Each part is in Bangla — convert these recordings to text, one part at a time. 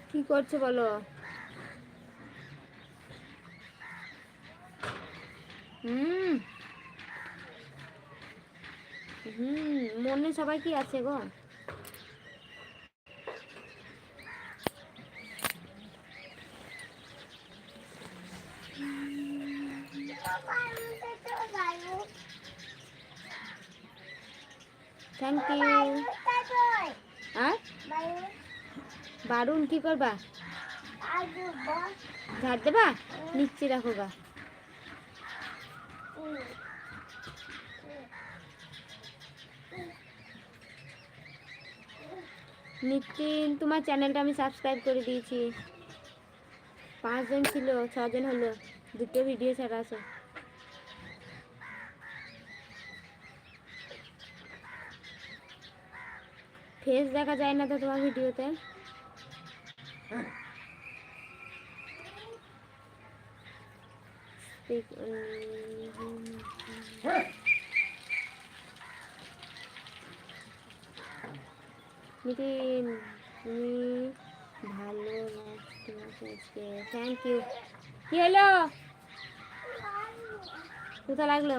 কি করছো বলো? হুম মনে সবাই কি আছে গো? Thank you. হ্যাঁ বারুন কি করবা? ঝাড় দেবা? নিচে রাখো গা। নিতিন তোমার চ্যানেলটা আমি সাবস্ক্রাইব করে দিয়েছি। 5 জন ছিল, 6 জন হলো, 2টো ভিডিও ছাড়া আছে। ফেস দেখা যায় না তো তোমার ভিডিওতে। নিতিন তুমি ভালো লাগছে আজকে। Thank you. কি হলো? কোথা লাগলো?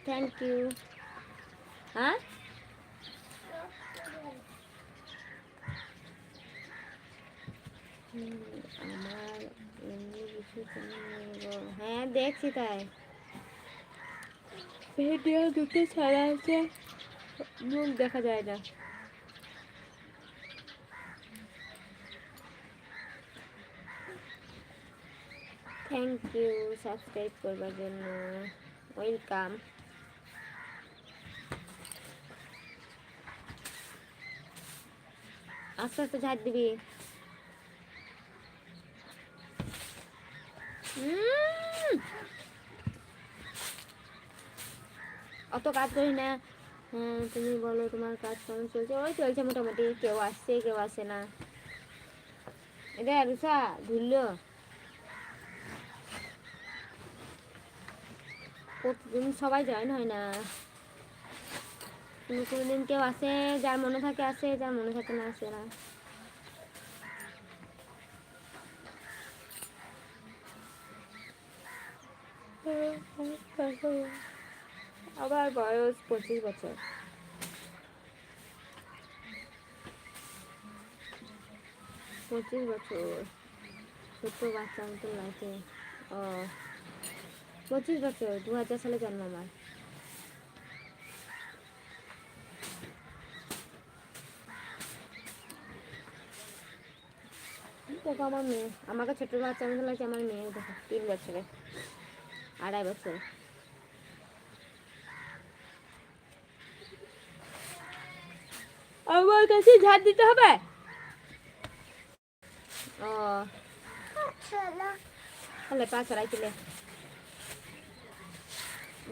Thank you. হ্যাঁ আমার এমনি কিছু হ্যাঁ দেখছি তাই। ভিডিও 2টো ছাড়া আছে, মুখ দেখা যায় না। থ্যাংক ইউ সাবস্ক্রাইব করবার জন্য, ওয়েলকাম। আস্তে আস্তে ঝাড় দিবি। অত কাজ করি না। তুমি বলো তোমার কাজ কেমন চলছে? ওই চলছে মোটামুটি, কেউ আসছে কেউ আসে না। এটা রুষা ধুললো প্রতিদিন সবাই জয়েন হয় না। কোনোদিন কেউ আসে, যার মনে থাকে আসে, যার মনে থাকে না আসে না। আবার বয়স 25 বছর। 25 বছর, ছোট্ট বাচ্চা মতো লাগে। ও 25 বছর, 2000 সালে জন্ম আমার। দেখো আমার মেয়ে, আমাকে ছোট বাচ্চা মতো লাগছে। আমার মেয়ে দেখো 3 বছরে, 2.5 বছরে। আমার কাছে ঝাড় দিতে হবে। ও তাহলে পা ছড়াই ছিলে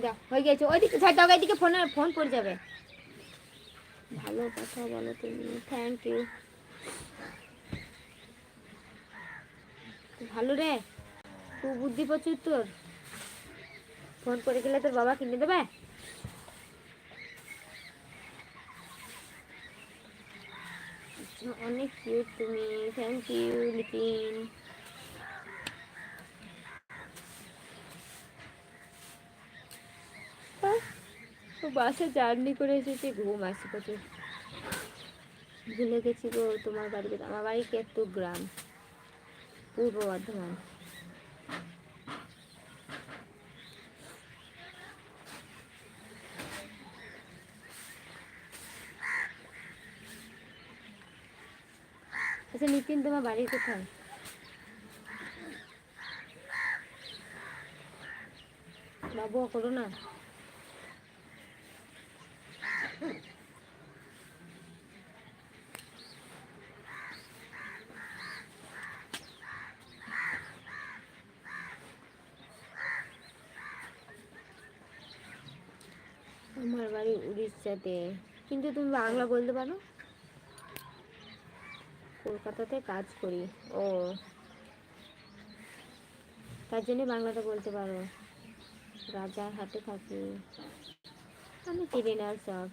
দেখ হয়ে গেছে। ওইদিকে ঝাড় দাও, এইদিকে ফোন পড়ে যাবে। ভালো কথা বলো তুমি। Thank you. ভালো রে, তুই বুদ্ধি প্রচুর তোর। ফোন করে গেলে তোর বাবা কিনে দেবে। অনেক কিউট তুমি। থ্যাংক ইউ লিটিন। বাসে জার্নি করে এসেছি, ঘুম আসছে প্রচুর। ভুলে গেছি গো তোমার বাড়িতে। আমার বাড়ি কেতু গ্রাম, পূর্ব বর্ধমান। আচ্ছা নিতিন তোমার বাড়ি কোথায়? বাবু করো না। আমার বাড়ি উড়িষ্যাতে, কিন্তু তুমি বাংলা বলতে পারো। কলকাতাতে কাজ করি। ও তার জন্য বাংলাটা বলতে পারো। রাজারহাটে থাকি আমি, ট্রেনার সব।